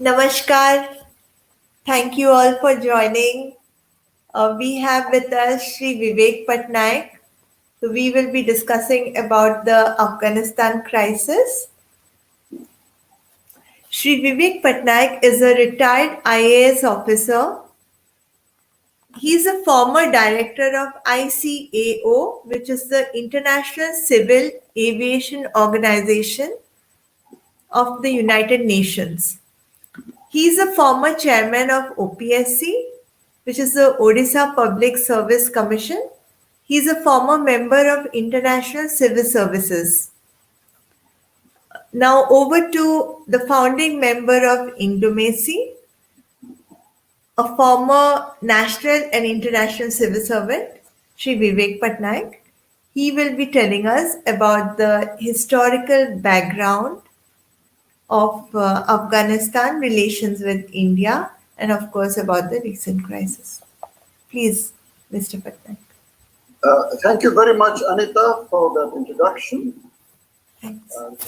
Namaskar. Thank you all for joining. We have with us Shri Vivek Pattanayak. So we will be discussing about the Afghanistan crisis. Shri Vivek Pattanayak is a retired IAS officer. He is a former director of ICAO, which is the International Civil Aviation Organization of the United Nations. He is a former chairman of OPSC, which is the Odisha Public Service Commission. He is a former member of International Civil Services. Now over to the founding member of Inglomacy, a former national and international civil servant, Shri Vivek Pattanayak. He will be telling us about the historical background of Afghanistan relations with India and of course about the recent crisis. Please, Mr. Pattanayak. Thank you very much, Anita, for that introduction. Thanks. And,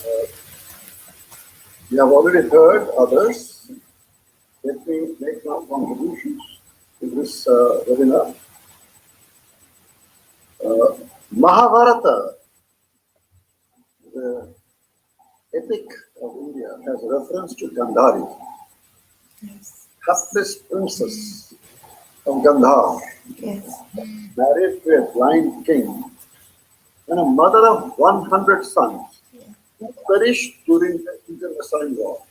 we have already heard others. Let me make my contributions to this webinar. Mahabharata, the epic of India, has reference to Gandhari, Yes. hapless princess of Gandhar, Yes. married to a blind king, and a mother of 100 sons who perished during the internecine war.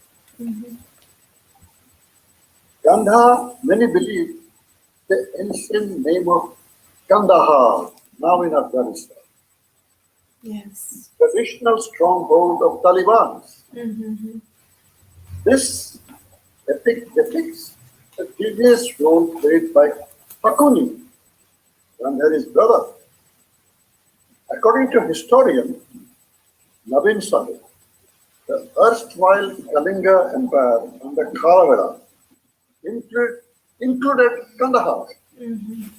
Gandhar, many believe, the ancient name of Kandahar, now in Afghanistan, Yes. traditional stronghold of Talibans. This epic depicts the previous role played by Hakuni, Gandhari's brother. According to historian Navin Sahib, the erstwhile Kalinga Empire under Kharavada included Kandahar. In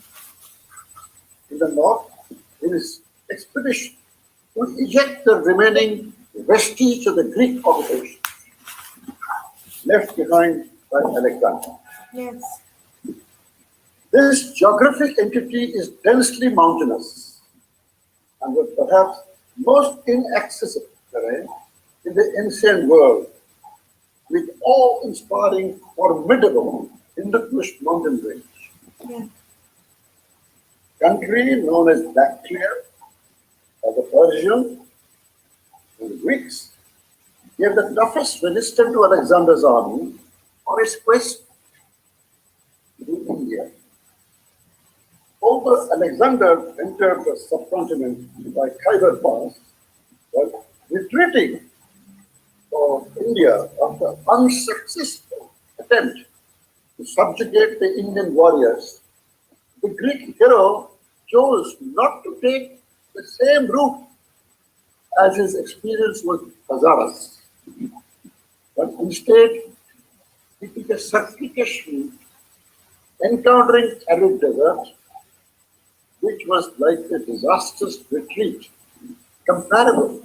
the north, in his expedition to eject the remaining vestige of the Greek occupation left behind by Alexander. Yes. This geographic entity is densely mountainous and was perhaps most inaccessible terrain in the ancient world, with awe-inspiring, formidable Hindu-Kush mountain range. Yeah. Country known as Bactria, or the Persian and the Greeks, gave the toughest resistance to Alexander's army on his quest to India. Although Alexander entered the subcontinent by Khyber Pass, while retreating for India after unsuccessful attempt to subjugate the Indian warriors, the Greek hero chose not to take the same route as his experience with Hazaras, but instead he took a circuitous route, encountering arid desert, which was like a disastrous retreat, comparable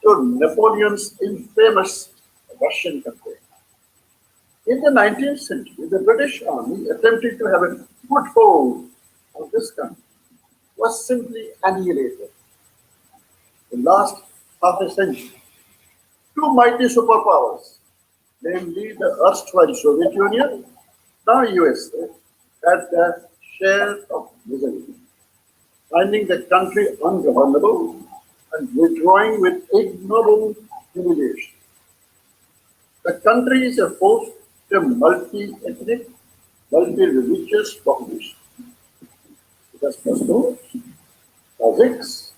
to Napoleon's infamous Russian campaign. In the 19th century, the British Army attempting to have a foothold on this country was simply annihilated. In the last half a century, two mighty superpowers, namely the erstwhile Soviet Union, now USA, had their share of misery, finding the country ungovernable and withdrawing with ignoble humiliation. The country is opposed to a multi-ethnic, multi-religious population. It has Pashtuns, Kazakhs,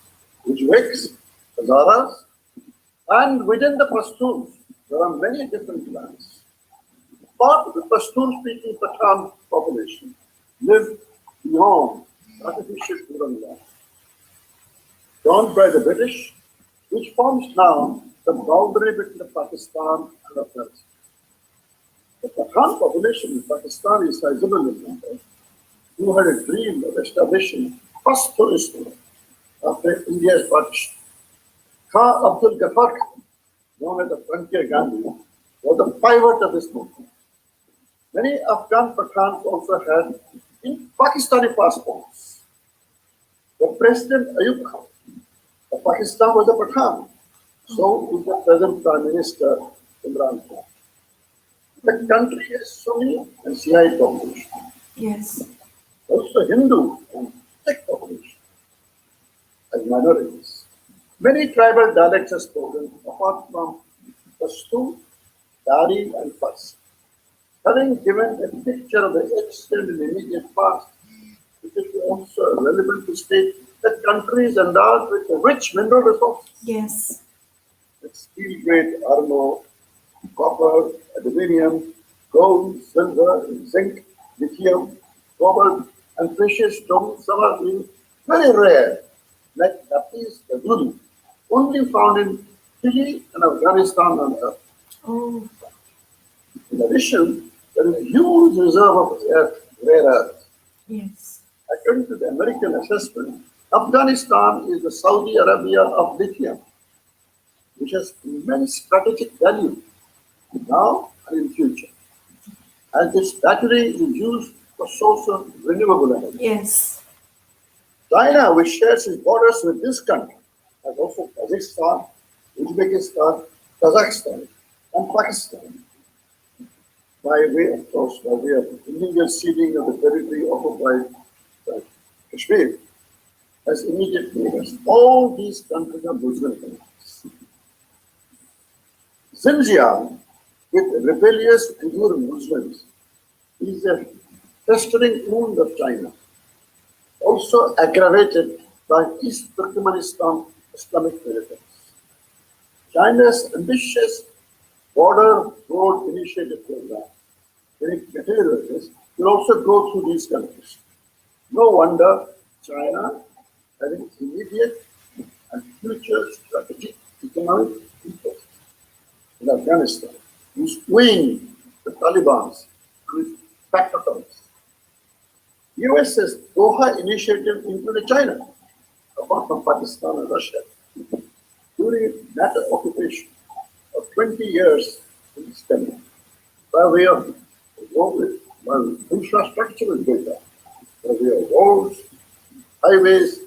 Uzbeks, Hazaras, and within the Pashtuns, there are many different clans. Part of the Pashtun-speaking Pathan population live beyond artificial Puran land, joined by the British, which forms now the boundary between Pakistan and Afghanistan. The Pathan population in Pakistan is sizable in number, who had a dream of establishing Pashtunism after India's partition. Khan Abdul Ghaffar, known as the Frontier Gandhi, was the pivot of this movement. Many Afghan Pathans also had in Pakistani passports. The President Ayub Khan of Pakistan was a Pathan. So is the present Prime Minister Imran Khan. The country has Sunni and Shiite population, Yes. also Hindu and Sikh population as minorities. Many tribal dialects are spoken apart from Pashto, Dari, and Fars. Having given a picture of the extent and immediate past, it is also relevant to state that country is endowed with rich mineral resources, Yes. with steel-grade iron ore, copper, aluminium, gold, silver, zinc, lithium, cobalt, and precious stones. Some are very rare, like lapis lazuli, only found in Chile and Afghanistan on Earth. Oh. In addition, there is a huge reserve of rare earth. Yes. According to the American assessment, Afghanistan is the Saudi Arabia of lithium, which has immense strategic value now and in future, as this battery is used for source of renewable energy. Yes. China, which shares its borders with this country, has also Kazakhstan, Uzbekistan, Kazakhstan, and Pakistan, by way, of course, by way of illegal ceding of the territory occupied by Kashmir, as immediate neighbors. All these countries are Muslim countries. Xinjiang, with rebellious Uyghur Muslims, is a festering wound of China, also aggravated by East Turkmenistan Islamic militants. China's ambitious border road initiative program, when it materializes, will also go through these countries. No wonder China, having immediate and future strategic economic interests in Afghanistan, is weighing the Talibans with factors. US's Doha initiative included China, apart from Pakistan and Russia, during NATO occupation of 20 years in this country, by way of infrastructure was built up, by way of roads, highways,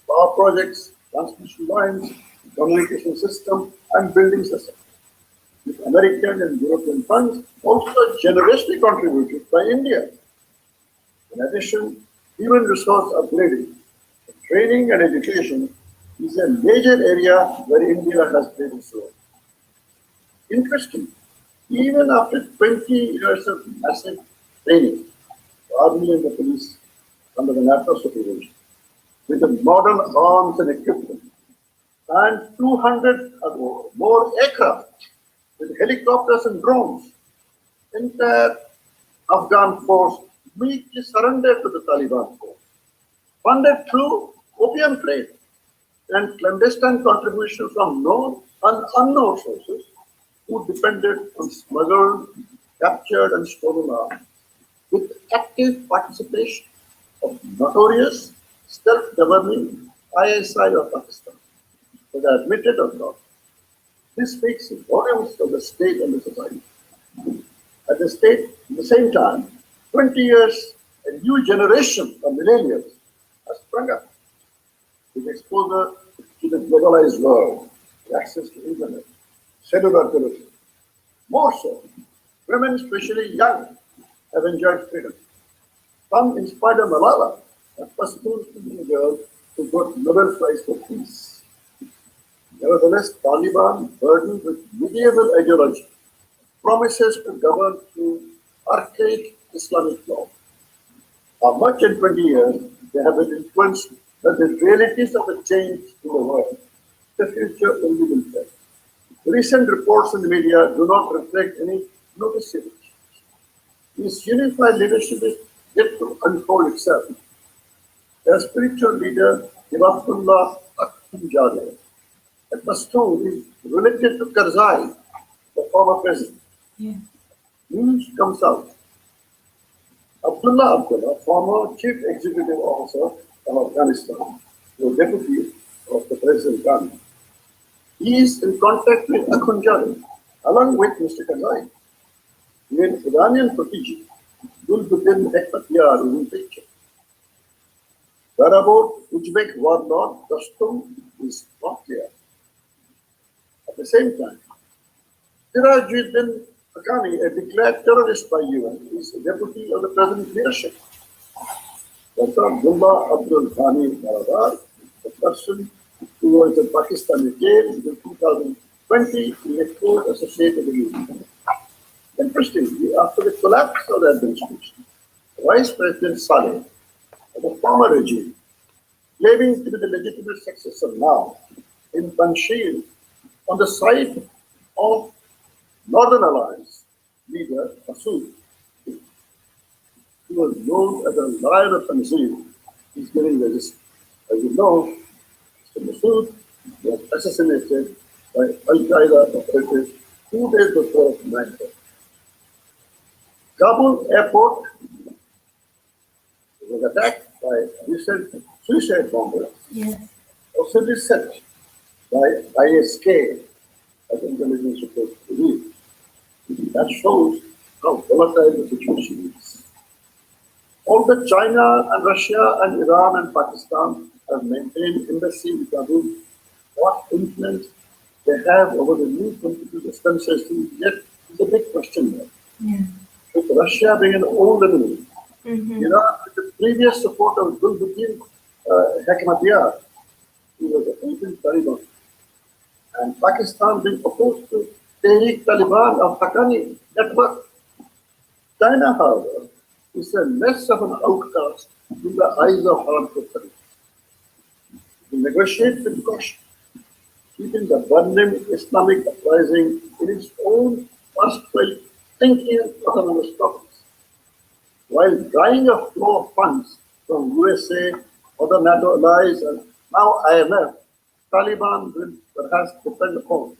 power projects, transmission lines, communication system, and building system, with American and European funds also generously contributed by India. In addition, human resource upgrading, training and education is a major area where India has played its role. Interesting, even after 20 years of massive training, the army and the police under the NATO supervision, with the modern arms and equipment, and 200 or more aircraft with helicopters and drones, entire Afghan force immediately surrendered to the Taliban force, funded through opium trade and clandestine contributions from known and unknown sources who depended on smuggled, captured, and stolen arms, with active participation of notorious self-governing ISI of Pakistan, whether admitted or not. This speaks volumes of the state and the society. At the same time, 20 years, a new generation of millennials has sprung up with exposure to the globalized world, access to internet, cellular television. More so, women, especially young, have enjoyed freedom. Some, in spite of Malala, have pursued the girl who got Nobel Prize for Peace. Nevertheless, Taliban, burdened with medieval ideology, promises to govern through archaic Islamic law. For much in 20 years, they have been influenced by the realities of the change in the world. The future only will tell. Recent reports in the media do not reflect any noticeable change. This unified leadership is yet to unfold itself. Their spiritual leader, Hibatullah Akhundzadeh, a Pashtun, is related to Karzai, the former president. Yeah. News comes out. Abdullah, former chief executive officer of Afghanistan, was deputy of the president Khan. He is in contact with Akhundzadeh Along with Mr. Karzai, even Iranian protege will begin Hekmatyar is in picture. Whereabout Uzbek warlord Dostum is not clear. At the same time, Sirajuddin Haqqani, a declared terrorist by UN, is a deputy of the present leadership. Dr. Abdullah Abdul Ghani Baradar, the person who was in Pakistani jail in 2020 in a court associated with you. Interestingly, after the collapse of the administration, Vice President Saleh of the former regime, claiming to be the legitimate successor now in Panjshir on the side of Northern Alliance leader Masood, who was known as a lion of Panjshir, is getting resistance. As you know, Mr. Masood was assassinated by Al-Qaeda operatives 2 days before 9/11. Kabul airport was attacked by recent suicide bombers, Yes. also set by ISK, as intelligence reports believe. That shows how volatile the situation is. Although China and Russia and Iran and Pakistan have maintained embassy in Kabul, what influence they have over the new political dispensation yet is a big question there. Yeah. With Russia being an old enemy, Mm-hmm. Iran, with the previous support of Gulbuddin Hekmatyar, who was a Asian Taliban, and Pakistan being opposed to Tehreek Taliban of Haqqani network. China, however, is a less of an outcast in the eyes of harmful countries. To negotiate with caution, keeping the burning Islamic uprising in its own erstwhile thinking and autonomous province, while drying a flow of funds from USA, other NATO allies, and now IMF, Taliban will perhaps depend upon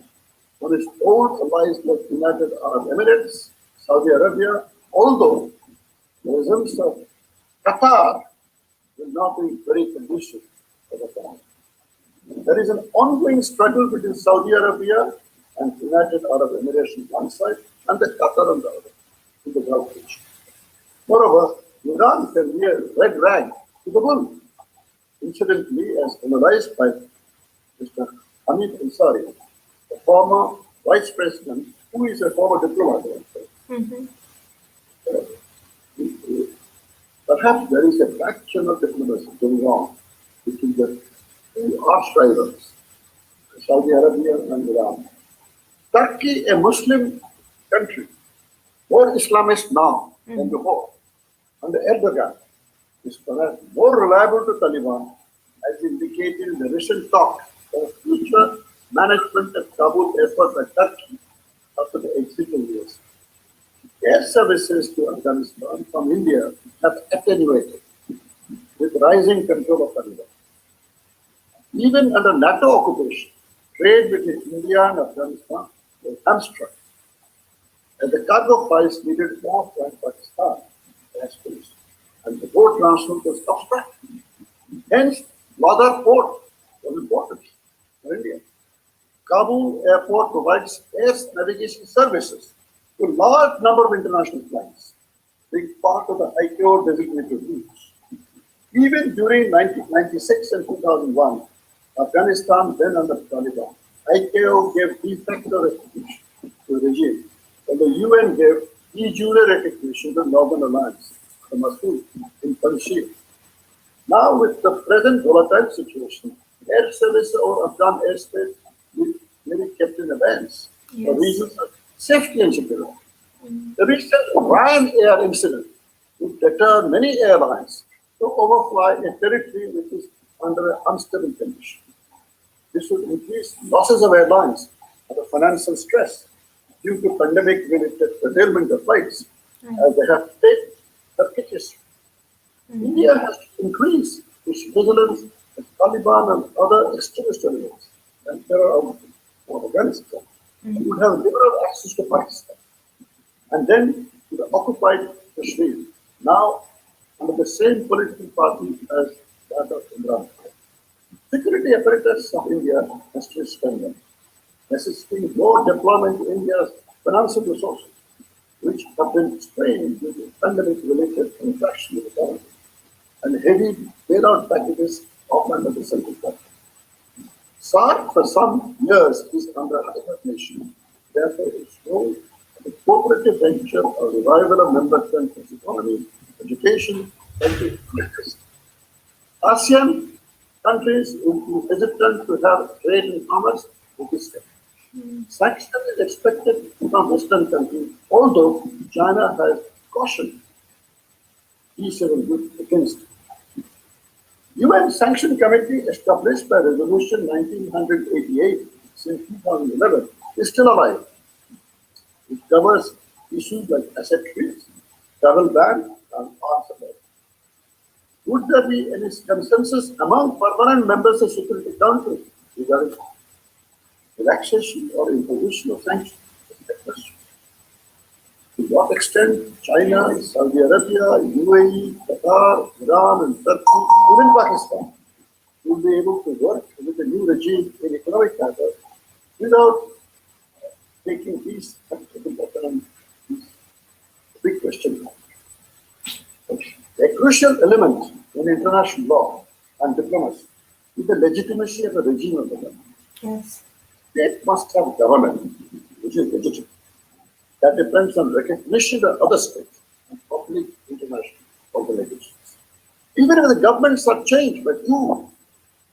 its old allies like United Arab Emirates, Saudi Arabia, although the results of Qatar will not be very conducive for the time. There is an ongoing struggle between Saudi Arabia and United Arab Emirates on one side and the Qatar on the other in the Gulf region. Moreover, Iran can be a red rag to the bull. Incidentally, as analyzed by Mr. Hamid Ansari, the former vice president, who is a former diplomat, Mm-hmm. perhaps there is a fraction of diplomacy going on between the two arch rivals, Saudi Arabia and Iran. Turkey, a Muslim country, more Islamist now than before, under Erdogan, is perhaps more reliable to Taliban, as indicated in the recent talk of future management at Kabul airport by Turkey after the exit of the US. Air services to Afghanistan from India have attenuated with rising control of Taliban. Even under NATO occupation, trade between India and Afghanistan was hamstrung, and the cargo files needed more from Pakistan airspace, and the port transport was obstructed. Hence, Lodar Port was important for India. Kabul airport provides air navigation services to a large number of international flights, being part of the ICAO designated routes. Even during 1996 and 2001, Afghanistan, then under Taliban, ICAO gave de facto recognition to the regime, and the UN gave de jure recognition to the Northern Alliance, the Masood, in Panjshir. Now, with the present volatile situation, air service over Afghan airspace will be kept in abeyance for reasons of safety and security. The recent Ryanair incident would deter many airlines to overfly a territory which is under an unstable condition. This would increase losses of airlines and the financial stress due to pandemic-related curtailment of flights, as they have faced Turkish history. India has to increase its vigilance with Taliban and other extremist elements and terror of Afghanistan. It would have liberal access to Pakistan and then to the occupied Kashmir, now under the same political party as that of Imran Khan. Security apparatus of India has to be strengthened. necessitating more deployment in India's financial resources, which have been strained due to pandemic-related contraction in the economy and heavy bailout packages offered by the central government. SARC for some years is under hibernation. Therefore, its role as a cooperative venture of revival of member countries' economy, education, and business. ASEAN countries will be hesitant to have trade and commerce with this country. Sanctions is expected from Western countries, although China has cautioned G7 against it. UN Sanction Committee, established by Resolution 1988 since 2011, is still alive. It covers issues like asset freeze, travel ban, and arms embargo. Would there be any consensus among permanent members of Security Council regarding relaxation or imposition of sanctions? To what extent China, Saudi Arabia, UAE, Qatar, Iran, and Turkey, even Pakistan, will be able to work with the new regime in economic matters without taking these big question mark. A crucial element in international law and diplomacy is the legitimacy of the regime of the government. Yes. State must have government which is legitimate. That depends on recognition by other states and public international organizations. Even if the governments are changed by coup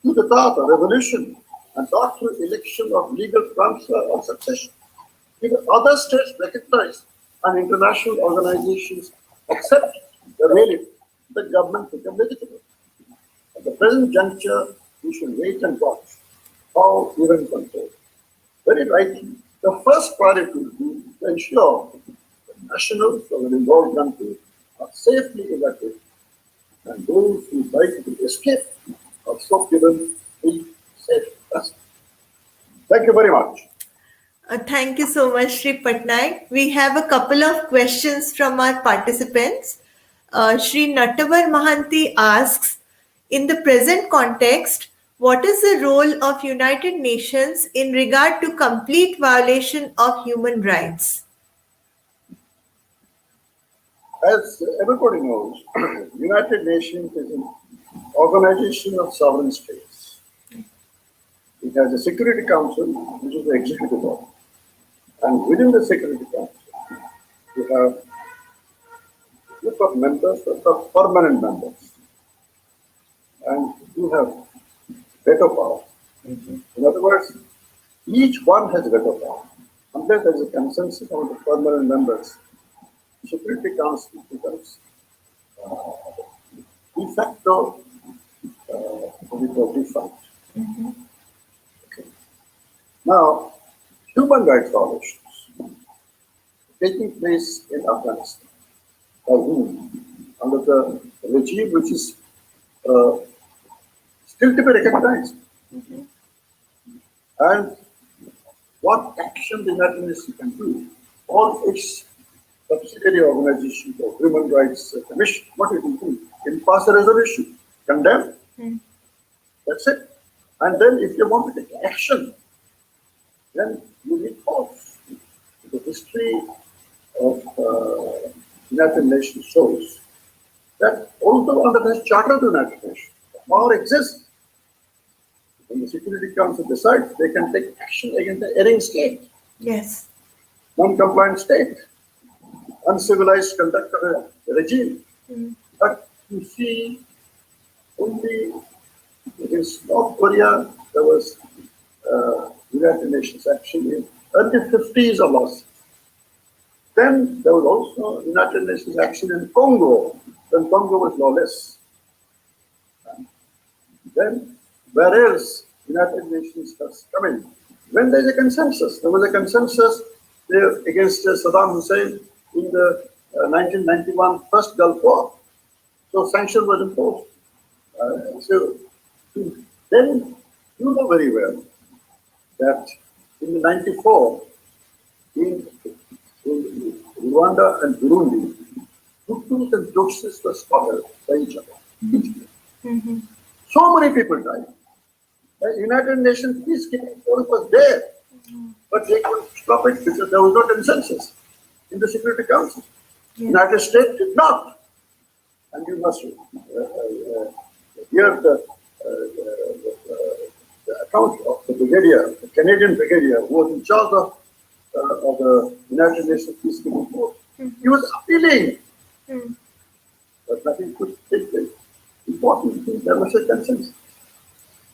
d'etat or revolution, and not through election of legal transfer or succession, if other states recognize and international organizations accept the relief, the government becomes legitimate. At the present juncture, we should wait and watch how events unfold. Very rightly, the first priority will be to ensure that nationals of an involved country are safely evacuated and those who try to escape are so given free, safe passage. Thank you very much. Thank you so much, Shri Pattanayak. We have a couple of questions from our participants. Shri Nattavar Mahanti asks, in the present context, what is the role of United Nations in regard to complete violation of human rights? As everybody knows, United Nations is an organization of sovereign states. It has a Security Council, which is the executive body. And within the Security Council, you have a group of members that are permanent members. And you have veto power. In other words, each one has veto power. Unless there is a consensus among the permanent members, the Security Council becomes de facto defunct. Okay. Now, human rights violations taking place in Afghanistan by whom? Under the regime which is still to be recognized. And what action the United Nations can do, all its subsidiary organizations or Human Rights Commission, what it will do? It will pass a resolution, condemn. That's it. And then if you want to take action, then you need force. The history of United Nations shows that although under the Charter of the United Nations, power exists. When the Security Council decides, they can take action against the erring state. Yes. Non-compliant state, uncivilized conduct of a regime. But you see, only against North Korea, there was United Nations action in early 50s or last. Then there was also United Nations action in Congo, when Congo was lawless. Then, where else United Nations has come in? When there is a consensus, there was a consensus there against Saddam Hussein in the 1991 first Gulf War. So sanctions were imposed. So then you know very well that in the 94, in Rwanda and Burundi, Hutus and Tutsis were slaughtered by each other. So many people died. The United Nations peacekeeping force was there. but they couldn't stop it because there was no consensus in the Security Council. Yeah. United States did not. And you must hear the account of the brigadier, the Canadian brigadier, who was in charge of the United Nations Peacekeeping Force. He was appealing, but nothing could take place. Important thing, there was a consensus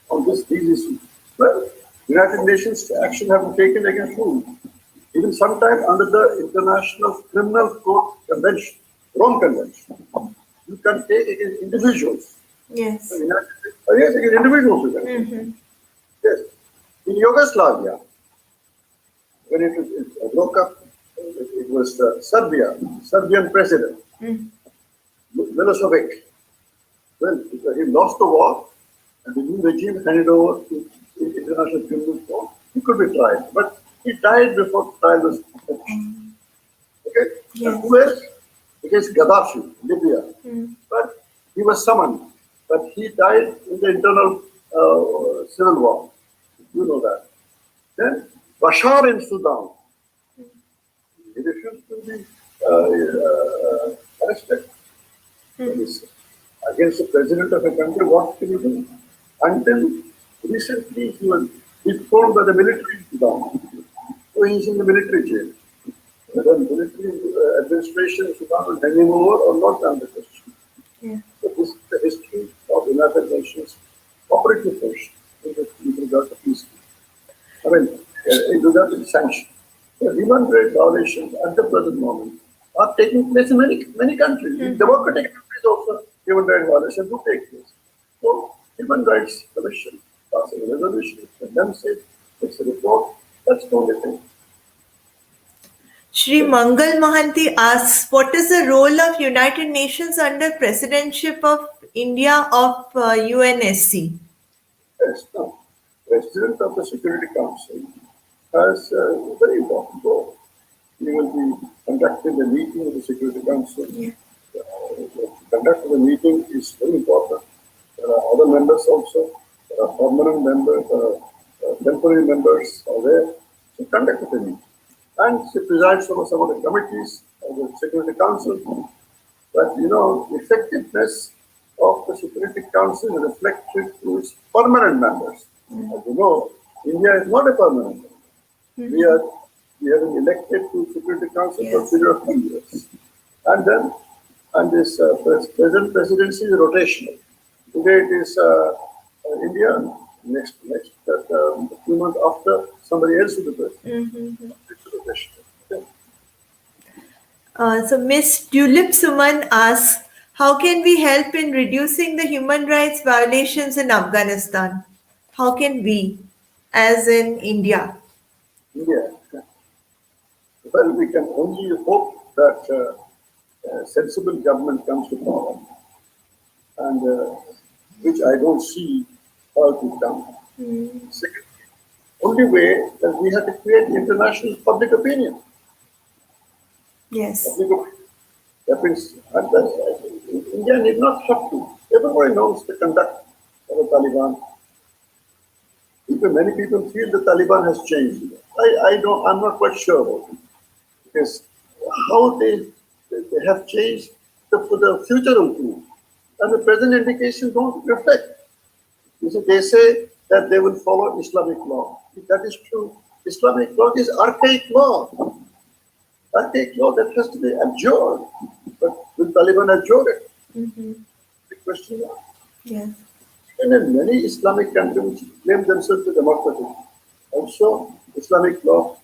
on these issues. Well, United Nations action have been taken against whom? Even sometime under the International Criminal Court Convention, Rome Convention, you can take against individuals. Yes. Yes, against individuals you can. Yes. In Yugoslavia, when it broke up, it was Serbian president, Milosevic. Well, he lost the war, and the new regime handed over to the International Criminal Court. He could be tried, but he died before trial was finished. Okay? Yes. And who else? Against Gaddafi, Libya. But he was summoned, but he died in the internal civil war. You know that. Then Bashar in Sudan. He refused to be arrested. Against the president of a country, what can you do? Until recently, he was dethroned by the military in Sudan. So he's in the military jail. Whether military administration in Sudan will hang him over or not, I'm the question. Yeah. So this is the history of United Nations operative force with regard to peace. I mean, in regard to sanctions. The human rights violations at the present moment are taking place in many countries. In democratic countries also, human rights violations do take place. So, Human Rights Commission passes a resolution, condemns it, takes a report. That's the only thing. Shri Mangal Mahanti asks, what is the role of United Nations under presidentship of India of UNSC? Yes, no. President of the Security Council has a very important role. He will be conducting the meeting of the Security Council. Yeah. The conduct of the meeting is very important. There are other members also. There are permanent members, temporary members are there. She conducted the meeting. And she presides over some of the committees of the Security Council. But the effectiveness of the Security Council is reflected through its permanent members. As you know, India is not a permanent member. We have been elected to Security Council for a period of 2 years. And this present presidency is rotational. Today it is India, next few months after somebody else will be president. It's rotational. Okay. So Miss Tulip Suman asks, how can we help in reducing the human rights violations in Afghanistan? How can we, as in India? India. Well, we can only hope that a sensible government comes to power, and which I don't see how to come. Secondly, only way that we have to create international public opinion. Yes. That means, India need not have to. Everybody knows the conduct of the Taliban. Many people feel the Taliban has changed. I'm not quite sure about it. Because how they have changed for the future improve. And the present indications don't reflect. They say that they will follow Islamic law. If that is true, Islamic law is archaic law. Archaic law that has to be abjured. But will Taliban abjure it? The question is. Yes. And in many Islamic countries claim themselves to democratic. Also, Islamic law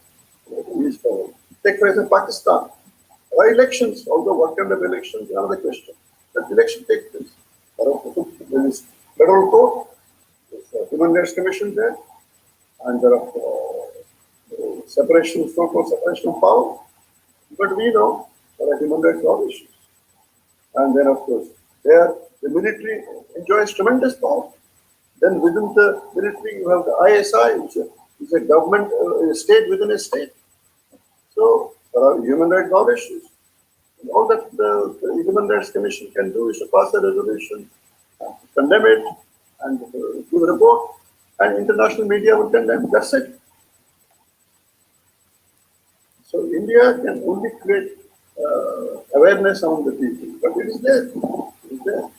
is followed. Take for example Pakistan. There are elections, although what kind of elections is another question. But election takes place. There is federal court, there's a Human Rights Commission there, and there are so-called separation of power. But we know there are human rights violations. And then, of course, there the military enjoys tremendous power. Then within the military, you have the ISI, which is a government, a state within a state. So there are human rights violations. And all that the Human Rights Commission can do is to pass a resolution, condemn it, and give a report, and international media will condemn. That's it. So India can only create awareness among the people, but it is there. It is there.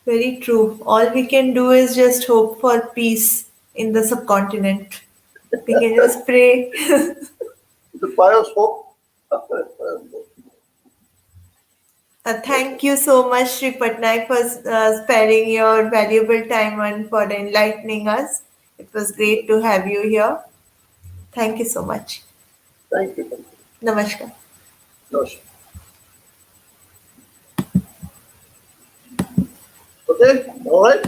Very true. All we can do is just hope for peace in the subcontinent. We can just pray. The pious hope. Thank you so much, Shri Pattanayak, for sparing your valuable time and for enlightening us. It was great to have you here. Thank you so much. Thank you. Thank you. Namaskar. Namaskar. Okay, all right.